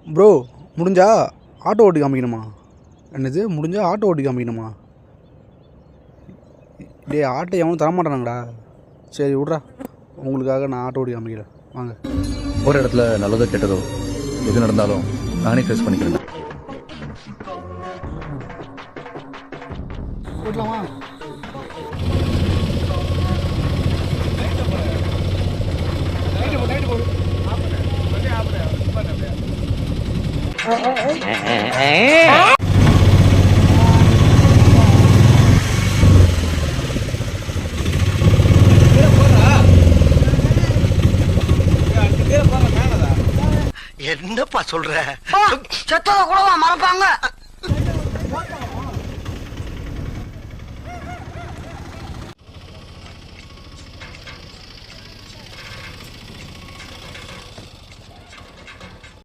Bro முடிஞ்சா auto ஓட்டி காமிக்கணுமா? என்னது முடிஞ்சா ஆட்டோ ஓட்டி காமிக்கணுமா? டே ஆட்டோ எவனும் தரமாட்டானாங்கடா. சரி விட்றா, உங்களுக்காக நான் ஆட்டோ ஓட்டி காமிக்கிறேன் வாங்க. ஒரு இடத்துல நல்லதோ கெட்டதோ எது நடந்தாலும் நானே ஃபேஸ் பண்ணிக்கிறேன். போட்டலாமா? என்னப்பா சொல்ற? செத்தத கூடவா மறப்பாங்க?